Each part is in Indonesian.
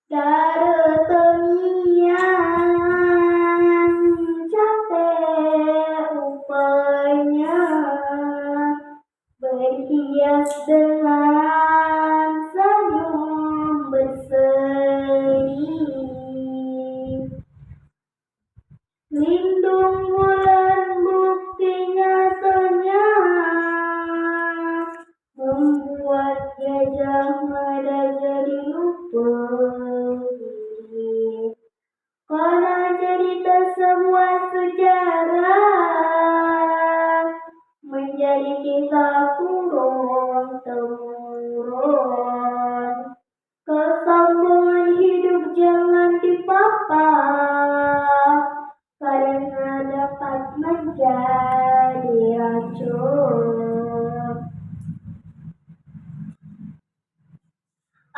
Daretengian capek upahnya berhias dengan senyum berseri. Lindung bulan bukti nyatanya membuat gajah mada jadi lupa diri. Karena cerita sebuah sejarah menjadi kisah turun temurun. Kesombongan hidup jangan dipapak, karena dapat menjadi racun.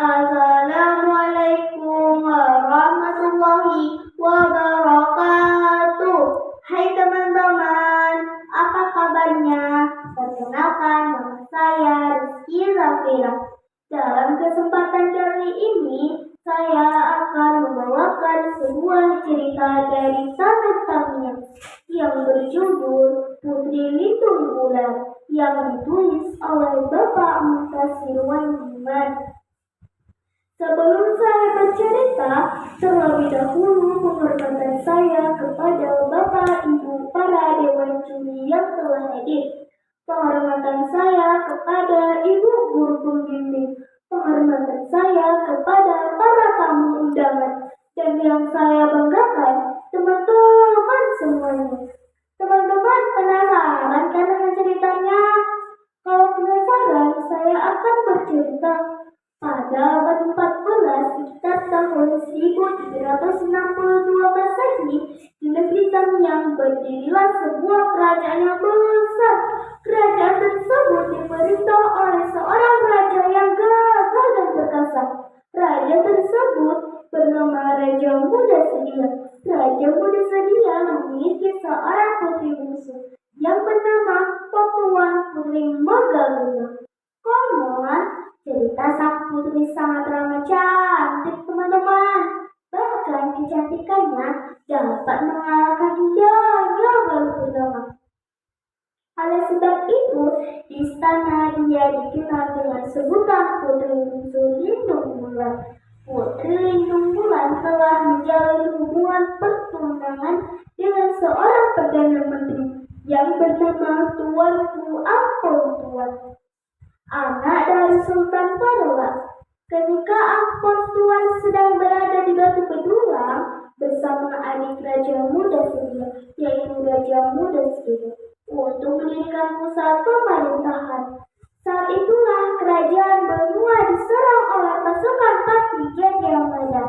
Assalamualaikum warahmatullahi wabarakatuh. Hai teman-teman, apa kabarnya? Perkenalkan, nama saya Rizky Zafira. Dalam kesempatan kali ini, saya akan membawakan sebuah cerita dari Tanah Tamiya yang berjudul Putri Lindung Bulan yang ditulis oleh Bapak Muntasir Wandiman. Sebelum saya bercerita, terlebih dahulu penghormatan saya kepada Bapak Ibu para Dewan Juri yang telah hadir. Penghormatan saya kepada Ibu Guru Pembimbing. Penghormatan saya kepada para tamu undangan. Dan yang saya banggakan, teman-teman semuanya. Teman-teman penasaran kan dengan ceritanya? Kalau penasaran, saya akan bercerita. Pada abad 14 sekitar tahun 1762 Masehi, di negeri Tamiang berdirilah sebuah kerajaan yang besar. Kerajaan tersebut diperintah oleh seorang raja yang gagah dan perkasa. Raja tersebut bernama Raja Muda Sedia. Raja Muda Sedia memiliki seorang putri bungsu yang bernama Pakuan Putri Megaluna. Konon, cerita sang putri sangat ramah cantik teman-teman. Bahkan kecantikannya dapat mengalahkan indahnya bulan purnama. Oleh sebab itu, di istana dia dikenal dengan sebutan Putri Lindung Bulan. Putri Lindung Bulan telah menjalin hubungan pertunangan dengan seorang perdana menteri yang bernama Tuanku Ampon Tuan, anak dari Sultan Parola. Ketika Ampon Tuan sedang berada di Batu Bedulang bersama adik Raja Muda Sedia, yaitu Raja Muda Sedia, untuk mendirikan pusat pemerintahan. Saat itulah kerajaan benua diserang oleh pasukan Pati Gajah Mada.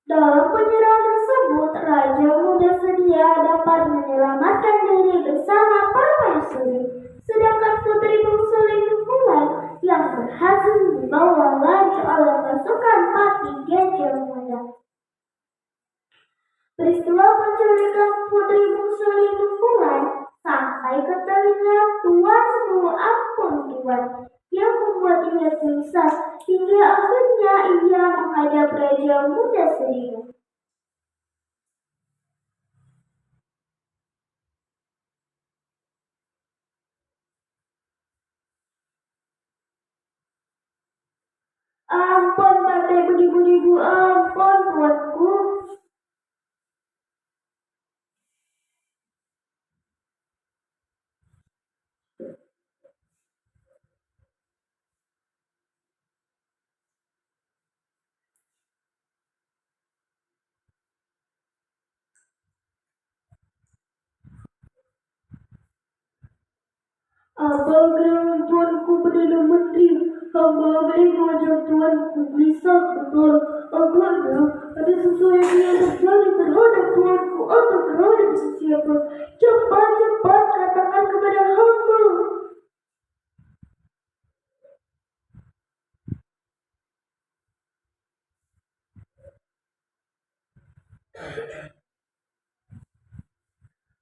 Dalam penyerangan tersebut, Raja Muda Sedia dapat menyelamatkan diri bersama permaisuri. Sedangkan Putri Bungsu Lindung Bulan yang berhasil dibawa lari oleh pasukan Pati Gajah Mada. Peristiwa penculikan Putri Bungsu Lindung Bulan sampai ke telinga Tuanku Ampon Tuan yang membuat ia gelisah hingga akhirnya ia menghadap Raja Muda Sedia. Ampun, Pandai Budi-budiku, ampun tuanku. Apakah tuanku Perdana Menteri? Hamba ingin mengajak tuanku gelisah betul. Agaknya ada sesuatu yang terjadi terhadap tuanku atau terhadap siapa. Cepat-cepat katakan kepada hamba.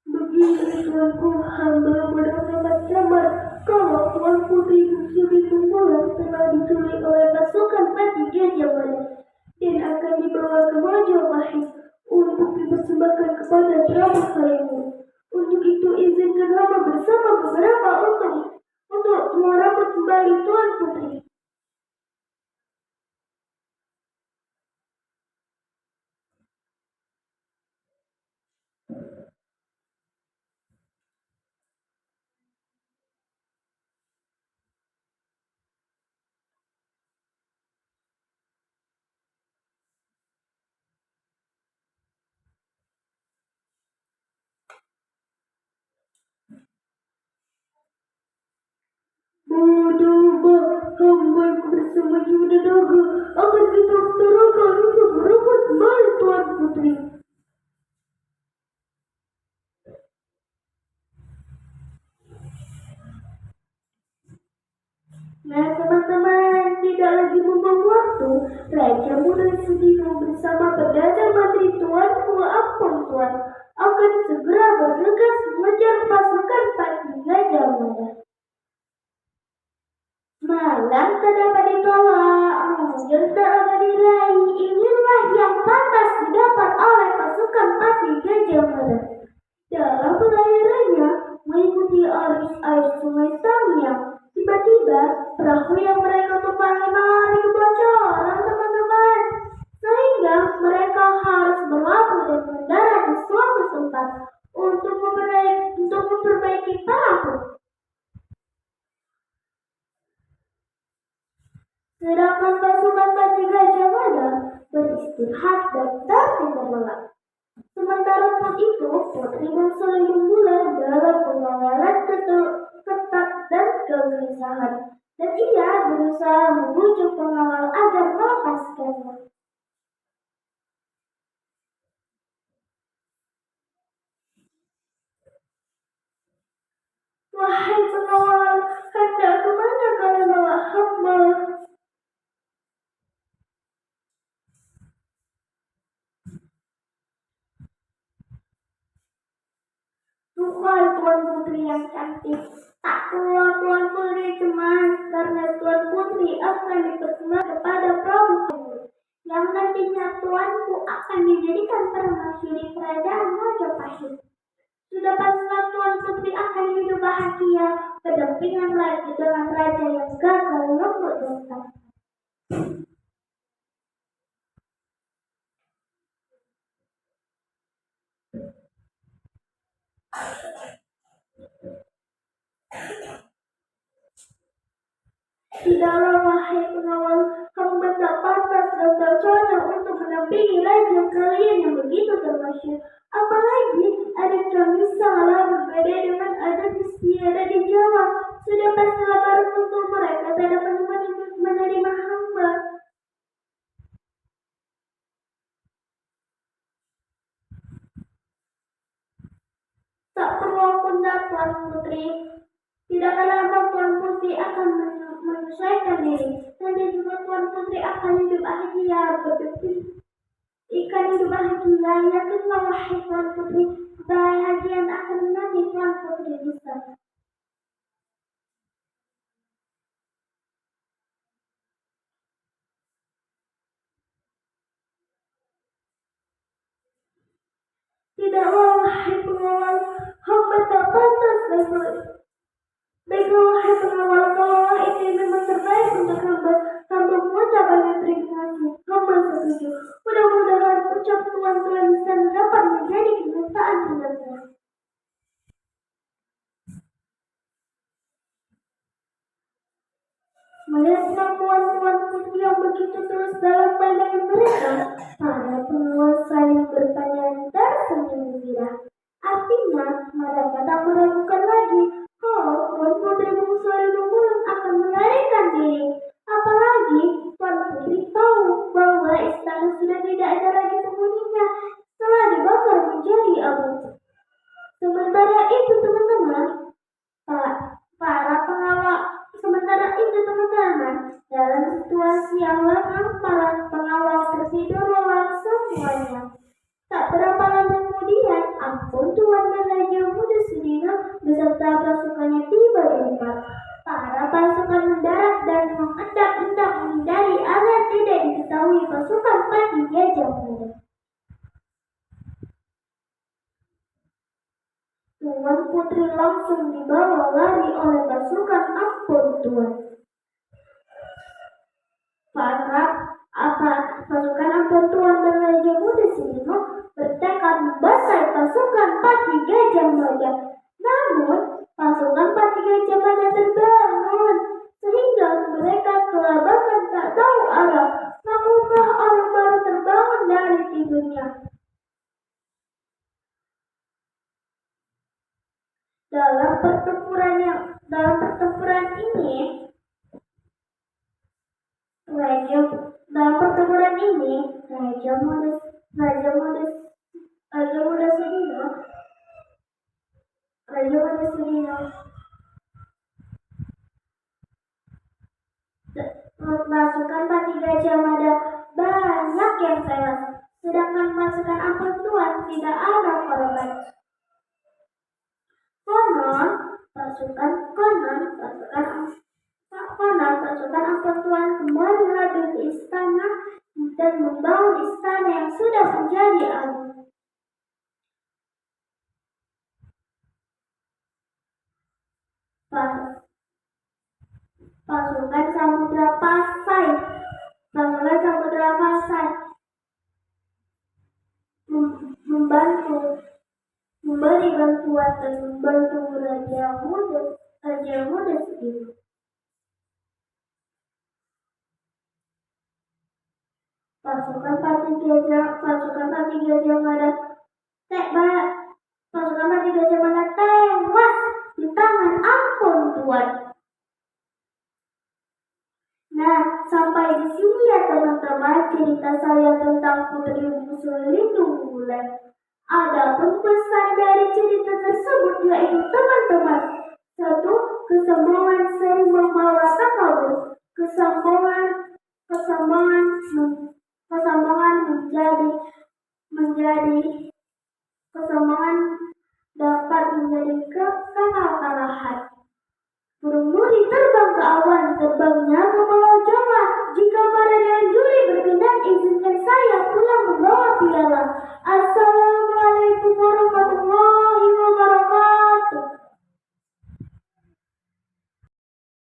Begini tuanku, hamba benar-benar sabar. Kalau Tuan Putri Bungsu Lindung Bulan telah diculik oleh pasukan Pati Gajah Mada. kembali Tuan Putri. Bodoh, hamba bersama Yuda Daga akan kita utarakan untuk merebut kembali Tuan Putri. Nah teman-teman, tidak lagi membuang waktu, Raja Muda Sudino bersama Perdana Menteri Tuanku Ampun Tuan akan segera bergegas mengejar pasukan Patih Gajah Mada. Malam tak dapat ditolak, mungkin tak dapat diraih, inilah yang pantas didapat oleh pasukan Patih Gajah Mada. Dalam pelayarannya mengikuti arus air sungai Tamiang, tiba-tiba perahu yang mereka tumpangi mengalami kebocoran teman-teman, sehingga mereka harus berlabuh dan mendarat di suatu tempat untuk memperbaiki perahu. Sedangkan pasukan Patih Gajah Mada beristirahat dan tertidur terlelap. Sementara saat itu, Putri Bangsa Lindung Bulan dalam pengawalan ketat dan kegelisahan, dan ia berusaha membujuk pengawal agar melepaskannya. Wahai pengawal, hendak kemana kalian bawa hamba? Tuhai Tuan Putri yang cantik, tak perlu Tuan Putri cemas, karena Tuan Putri akan dipersembahkan kepada Prabu Kamul, yang nantinya Tuanku akan dijadikan permaisuri kerajaan Majapahit. Sudah pastilah Tuan Putri akan hidup bahagia, berdampingan lagi dengan raja yang gagal lembut dan tampan. Tidaklah wahai pengawal, hamba tak pantas dan tak cocok untuk mendampingi raja kalian yang begitu termasyhur. Apalagi adat kami sangatlah berbeda dengan adat istiadat di Jawa. Sudah pastilah baru tentu mereka tak dapat menerima hamba. Tak perlu pundak Tuan Putri. Tidak lama Tuan Putri akan menyesuaikan diri. Nanti juga Tuan Putri akan hidup bahagia, ikan hidup bahagia. Yakinlah wahai Tuan Putri, kebahagiaan akan menanti Tuan Putri di sana. Tidaklah wahai pengawal, hamba tak pantas dan baiklah wahai pengawal, kalau ini memang terbaik untuk hamba mengucapkan terima kasih. Hamba setuju. Mudah-mudahan ucap tuan-tuan di sana dapat menjadi kenyataan dengannya. Melihat kemampuan Tuan Putri yang begitu terus dalam pandangan mereka, para pengawal saling bertanya tersenyum gembira. Artinya, mereka tak meragukan lagi kalau Tuan Putri Bangsa Lindung Bulan akan melarikan diri. Apalagi Tuan Putri tahu bahwa istana sudah tidak ada lagi penghuninya setelah dibakar menjadi abu. Sementara itu teman-teman, dalam situasi yang lengang, para pengawal tertidur lelap semuanya. Tak berapa lama kemudian, Ampun Tuan dan Raja Muda Sudino beserta pasukannya tiba di tempat. Para pasukan mendarat dan mengendap-endap menghindari agar tidak diketahui pasukan Patih Gajah Mada. Tuan Putri langsung dibawa lari oleh pasukan Ampun Tuhan. Pasukan Ampun Tuhan dan Raja Muda Selima bertekad membantai pasukan Pati Gajah Mada. Namun, pasukan Pati Gajah Mada terbangun, sehingga mereka kelabakan tak tahu arah. Namunkah orang baru terbangun dari tidurnya? Dalam pertempuran ini, Raja Muda Selino pasukan Pati Gajah Mada banyak yang tewas, sedangkan pasukan Ampun Tuhan tidak ada korban. Konon pasukan Ampun Tuhan kembali lagi ke istana dan membangun istana yang sudah menjadi agung. Pasukan Samudra Pasai memberi bantuan dan membantu Raja Muda Selima. Pasukan Pati Gajah Mada tewas di tangan Ampun Tuhan. Nah, sampai di sini ya teman-teman cerita saya tentang Putri Bungsu Lindung Bulan. Adapun pesan dari cerita tersebut yaitu teman-teman, 1. Kesombongan sering membawa takabur. Kesombongan dapat menjadi kekalahan. Burung duri terbang ke awan, terbangnya membawa jauh